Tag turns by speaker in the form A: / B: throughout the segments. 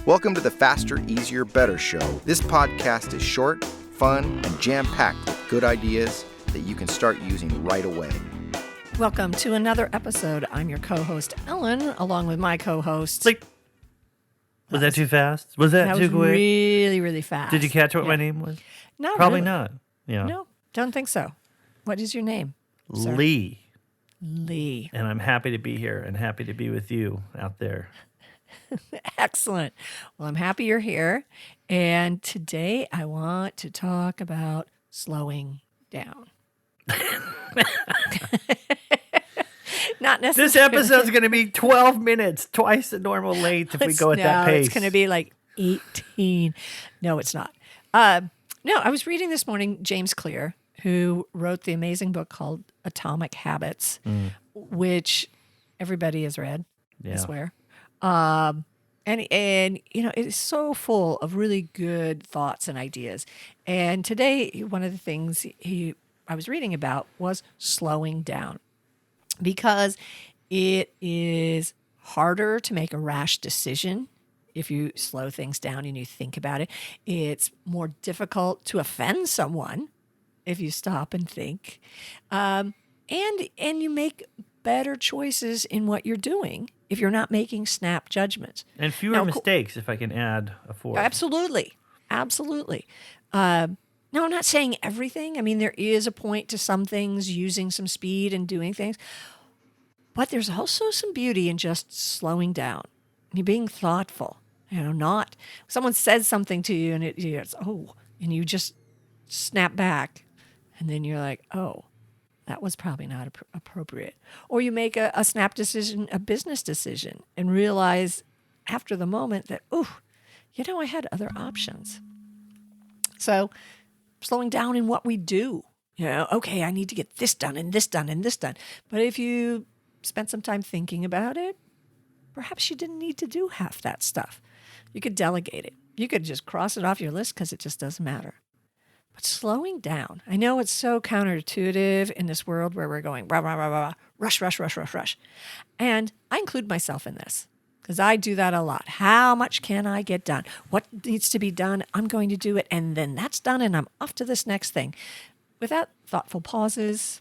A: Welcome to the Faster, Easier, Better show. This podcast is short, fun, and jam-packed with good ideas that you can start using right away.
B: Welcome to another episode. I'm your co-host, Ellen, along with my co-host.
C: Was that too fast? Was that too quick?
B: Really, really fast.
C: Did you catch what my name was?
B: No,
C: Probably
B: really.
C: not. Yeah.
B: No, don't think so. What is your name, sir?
C: Lee.
B: Lee.
C: And I'm happy to be here and happy to be with you out there.
B: Excellent. Well, I'm happy you're here. And today I want to talk about slowing down. Not necessarily.
C: This episode's going to be 12 minutes, twice the normal length if we go at that pace.
B: It's going to be like 18. No, it's not. No, I was reading this morning James Clear, who wrote the amazing book called Atomic Habits, which everybody has read, I swear. And you know, it is so full of really good thoughts and ideas. And today, one of the things I was reading about was slowing down, because it is harder to make a rash decision if you slow things down and you think about it. It's more difficult to offend someone if you stop and think, and you make better choices in what you're doing if you're not making snap judgments.
C: And fewer mistakes, if I can add a fourth.
B: Absolutely. No, I'm not saying everything. I mean, there is a point to some things, using some speed and doing things. But there's also some beauty in just slowing down. You're being thoughtful. You know, not someone says something to you and it's and you just snap back, and then you're like, oh, that was probably not appropriate. Or you make a snap decision, a business decision, and realize after the moment that, I had other options. So slowing down in what we do. Okay, I need to get this done and this done and this done. But if you spent some time thinking about it, perhaps you didn't need to do half that stuff. You could delegate it. You could just cross it off your list because it just doesn't matter. But slowing down, I know it's so counterintuitive in this world where we're going rah, rah, rah, rah, rush, rush, rush, rush, rush. And I include myself in this because I do that a lot. How much can I get done? What needs to be done? I'm going to do it. And then that's done and I'm off to this next thing. Without thoughtful pauses,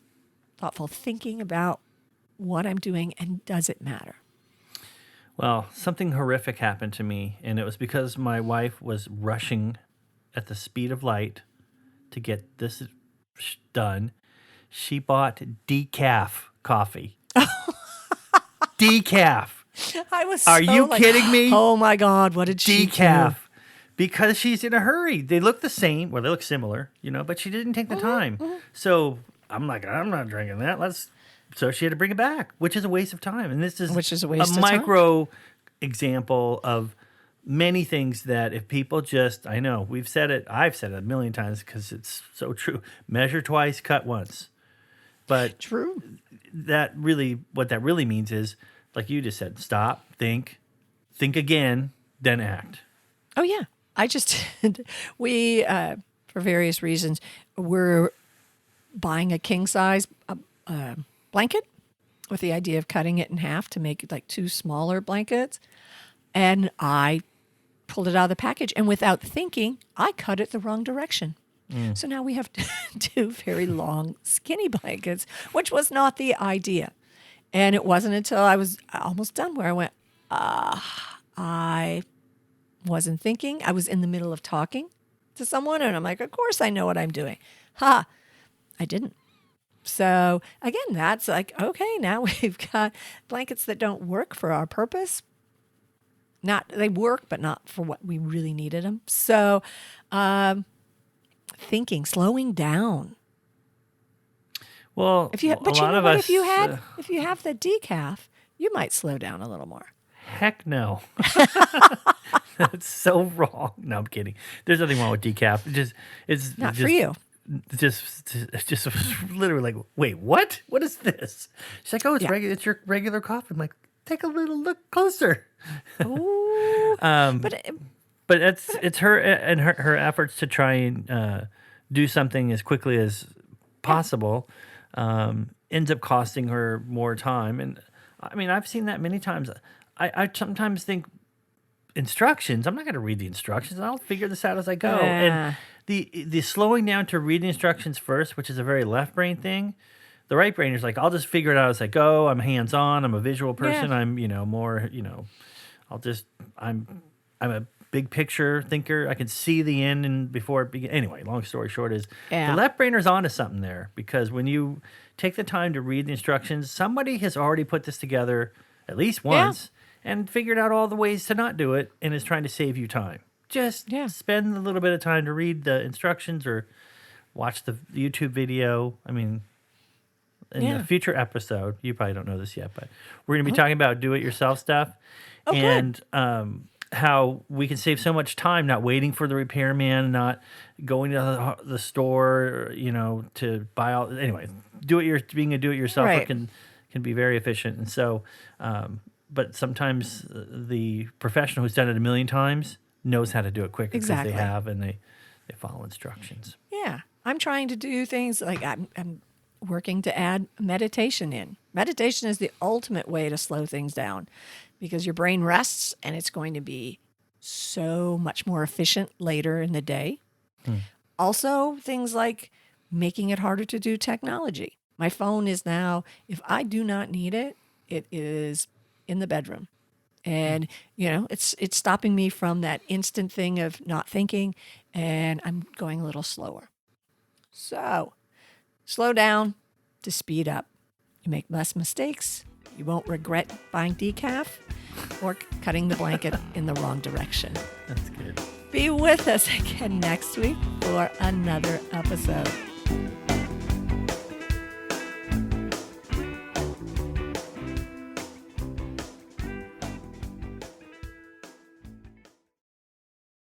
B: thoughtful thinking about what I'm doing, and does it matter?
C: Well, something horrific happened to me, and it was because my wife was rushing at the speed of light to get this done. She bought decaf coffee. Decaf.
B: I was
C: Are you kidding me?
B: Oh my God, what did she do?
C: Decaf. Because she's in a hurry. They look the same. Well, they look similar, but she didn't take the time. So I'm like, I'm not drinking that. So she had to bring it back, which is a waste of time. And this is a micro example of many things that if people just, I know, I've said it a million times because it's so true. Measure twice, cut once. But
B: true.
C: What that really means is, like you just said, stop, think again, then act.
B: Oh yeah. We, for various reasons, we're buying a king size blanket with the idea of cutting it in half to make like two smaller blankets. And I pulled it out of the package, and without thinking, I cut it the wrong direction. So now we have two very long, skinny blankets, which was not the idea. And it wasn't until I was almost done where I went, I wasn't thinking. I was in the middle of talking to someone, and I'm like, of course I know what I'm doing. I didn't. So again, that's like, okay, now we've got blankets that don't work for our purpose. They work, but not for what we really needed them. So slowing down.
C: Well,
B: if you have the decaf, you might slow down a little more.
C: Heck no. That's so wrong. No, I'm kidding. There's nothing wrong with decaf. It's
B: not for you.
C: Just literally like, wait, what? What is this? She's like, regular. It's your regular coffee. I'm like, take a little look closer.
B: Ooh.
C: But it's her and her efforts to try and do something as quickly as possible ends up costing her more time. And I mean, I've seen that many times. I sometimes think instructions, I'm not going to read the instructions. I'll figure this out as I go.
B: Yeah.
C: And the slowing down to read the instructions first, which is a very left brain thing. The right brain is like, I'll just figure it out as I go. I'm hands on. I'm a visual person.
B: Yeah.
C: I'm more I'm a big picture thinker. I can see the end and before it begins. Anyway, long story short is
B: Yeah.
C: the left brainer's onto something there, because when you take the time to read the instructions, somebody has already put this together at least once and figured out all the ways to not do it and is trying to save you time. Just spend a little bit of time to read the instructions or watch the YouTube video. I mean, in the future episode, you probably don't know this yet, but we're going to be talking about do-it-yourself stuff and how we can save so much time not waiting for the repairman, not going to the store, to buy all. Anyway, being a do-it-yourselfer can be very efficient, and so. But sometimes the professional who's done it a million times knows how to do it quicker because they have, and they follow instructions.
B: Yeah. I'm trying to do things like I'm working to add meditation in. Meditation is the ultimate way to slow things down because your brain rests and it's going to be so much more efficient later in the day. Also, things like making it harder to do technology. My phone is now, if I do not need it, it is in the bedroom. And, it's stopping me from that instant thing of not thinking, and I'm going a little slower. So, slow down to speed up. You make less mistakes. You won't regret buying decaf or cutting the blanket in the wrong direction.
C: That's good.
B: Be with us again next week for another episode.